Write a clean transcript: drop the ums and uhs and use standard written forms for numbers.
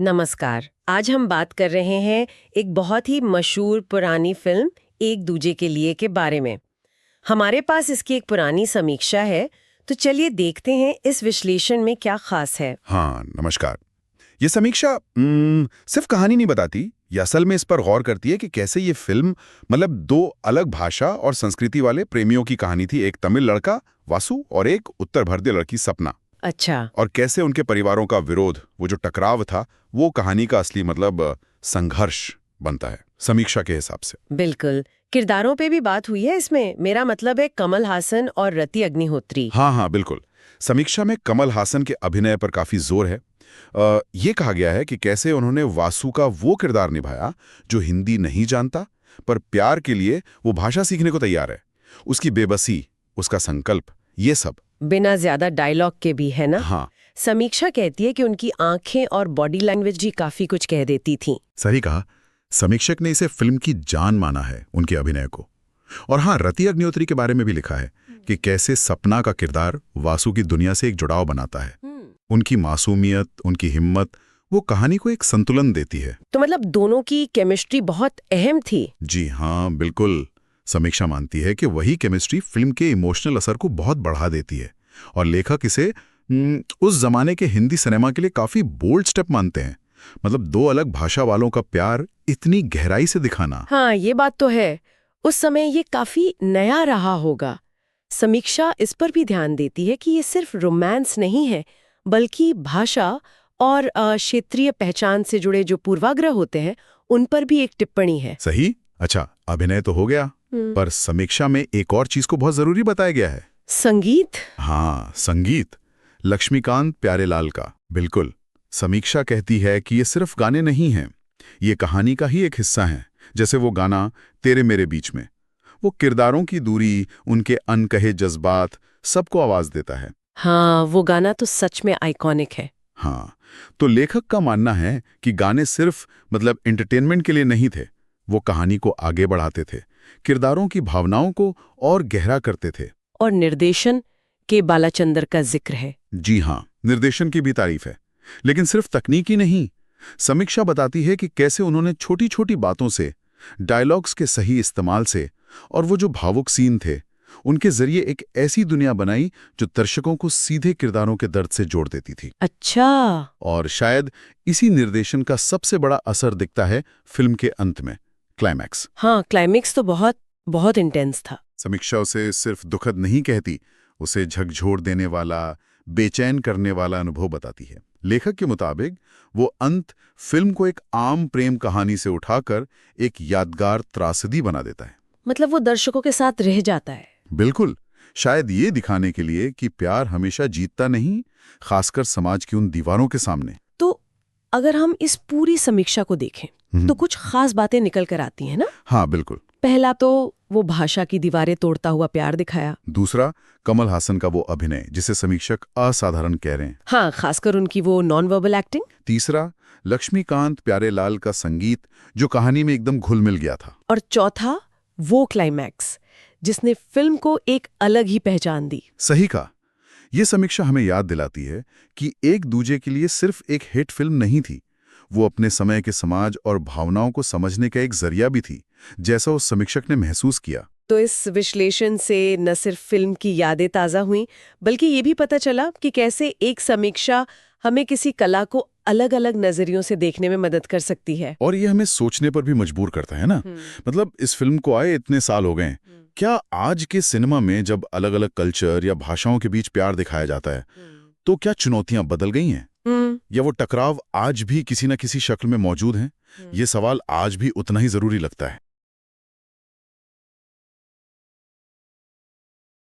नमस्कार। आज हम बात कर रहे हैं एक बहुत ही मशहूर पुरानी फिल्म एक दूजे के लिए के बारे में। हमारे पास इसकी एक पुरानी समीक्षा है, तो चलिए देखते हैं इस विश्लेषण में क्या खास है। हाँ, नमस्कार। ये समीक्षा सिर्फ कहानी नहीं बताती, ये असल में इस पर गौर करती है कि कैसे ये फिल्म मतलब दो अलग भाषा और संस्कृति वाले प्रेमियों की कहानी थी। एक तमिल लड़का वासु और एक उत्तर भारतीय लड़की सपना। अच्छा। और कैसे उनके परिवारों का विरोध, वो जो टकराव था, वो कहानी का असली मतलब संघर्ष बनता है समीक्षा के हिसाब से। बिल्कुल। किरदारों पे भी बात हुई है इसमें। मेरा मतलब है कमल हासन और रति अग्निहोत्री। हाँ, बिल्कुल। समीक्षा में कमल हासन के अभिनय पर काफी जोर है। ये कहा गया है कि कैसे उन्होंने वासु का वो किरदार निभाया जो हिंदी नहीं जानता, पर प्यार के लिए वो भाषा सीखने को तैयार है। उसकी बेबसी, उसका संकल्प, ये सब बिना ज्यादा डायलॉग के भी, है ना? हाँ, समीक्षा कहती है कि उनकी आंखें और बॉडी लैंग्वेज भी काफी कुछ कह देती थीं। सही कहा। समीक्षक ने इसे फिल्म की जान माना है, उनके अभिनय को। और हाँ, रति अग्निहोत्री के बारे में भी लिखा है कि कैसे सपना का किरदार वासु की दुनिया से एक जुड़ाव बनाता है। उनकी मासूमियत, उनकी हिम्मत, वो कहानी को एक संतुलन देती है। तो मतलब दोनों की केमिस्ट्री बहुत अहम थी। जी हाँ, बिल्कुल। समीक्षा मानती है कि वही केमिस्ट्री फिल्म के इमोशनल असर को बहुत बढ़ा देती है। और लेखक इसे उस जमाने के हिंदी सिनेमा के लिए काफी बोल्ड स्टेप मानते हैं। मतलब दो अलग भाषा वालों का प्यार इतनी गहराई से दिखाना। हाँ, ये बात तो है। उस समय ये काफी नया रहा होगा। समीक्षा इस पर भी ध्यान देती है कि ये सिर्फ रोमांस नहीं है, बल्कि भाषा और क्षेत्रीय पहचान से जुड़े जो पूर्वाग्रह होते हैं, उन पर भी एक टिप्पणी है। सही। अच्छा, अभिनय तो हो गया, पर समीक्षा में एक और चीज को बहुत जरूरी बताया गया है। संगीत। हाँ, संगीत। लक्ष्मीकांत प्यारेलाल का। बिल्कुल। समीक्षा कहती है कि ये सिर्फ गाने नहीं हैं, ये कहानी का ही एक हिस्सा है। जैसे वो गाना तेरे मेरे बीच में, वो किरदारों की दूरी, उनके अनकहे जज्बात, सबको आवाज देता है। हाँ, वो गाना तो सच में आइकॉनिक है। हाँ, तो लेखक का मानना है कि गाने सिर्फ मतलब एंटरटेनमेंट के लिए नहीं थे, वो कहानी को आगे बढ़ाते थे, किरदारों की भावनाओं को और गहरा करते थे। और निर्देशन के बालाचंदर का जिक्र है। जी हाँ, निर्देशन की भी तारीफ है, लेकिन सिर्फ तकनीकी नहीं। समीक्षा बताती है कि कैसे उन्होंने छोटी छोटी बातों से, डायलॉग्स के सही इस्तेमाल से और वो जो भावुक सीन थे, उनके जरिए एक ऐसी दुनिया बनाई जो दर्शकों को सीधे किरदारों के दर्द से जोड़ देती थी। अच्छा। और शायद इसी निर्देशन का सबसे बड़ा असर दिखता है फिल्म के अंत में, क्लाइमैक्स। हाँ, क्लाइमेक्स तो बहुत बहुत इंटेंस था। समीक्षा उसे सिर्फ दुखद नहीं कहती, उसे झकझोर देने वाला, बेचैन करने वाला अनुभव बताती है। लेखक के मुताबिक वो अंत फिल्म को एक आम प्रेम कहानी से उठाकर एक यादगार त्रासदी बना देता है। मतलब वो दर्शकों के साथ रह जाता है। बिल्कुल। शायद ये दिखाने के लिए कि प्यार हमेशा जीतता नहीं, खासकर समाज की उन दीवारों के सामने। तो अगर हम इस पूरी समीक्षा को देखें तो कुछ खास बातें निकल कर आती हैं ना? हाँ, बिल्कुल। पहला तो वो भाषा की दीवारें तोड़ता हुआ प्यार दिखाया। दूसरा, कमल हासन का वो अभिनय जिसे समीक्षक असाधारण कह रहे हैं। हाँ, खासकर उनकी वो नॉन वर्बल एक्टिंग। तीसरा, लक्ष्मीकांत प्यारेलाल का संगीत जो कहानी में एकदम घुल मिल गया था। और चौथा, वो क्लाइमैक्स जिसने फिल्म को एक अलग ही पहचान दी। सही कहा। ये समीक्षा हमें याद दिलाती है कि एक दूजे के लिए सिर्फ एक हिट फिल्म नहीं थी, वो अपने समय के समाज और भावनाओं को समझने का एक जरिया भी थी, जैसा उस समीक्षक ने महसूस किया। तो इस विश्लेषण से न सिर्फ फिल्म की यादें ताज़ा हुईं, बल्कि ये भी पता चला कि कैसे एक समीक्षा हमें किसी कला को अलग अलग नजरियों से देखने में मदद कर सकती है। और ये हमें सोचने पर भी मजबूर करता है ना। मतलब इस फिल्म को आए इतने साल हो गए, क्या आज के सिनेमा में जब अलग अलग कल्चर या भाषाओं के बीच प्यार दिखाया जाता है, तो क्या चुनौतियां बदल गई हैं? या वो टकराव आज भी किसी न किसी शक्ल में मौजूद हैं? ये सवाल आज भी उतना ही जरूरी लगता है।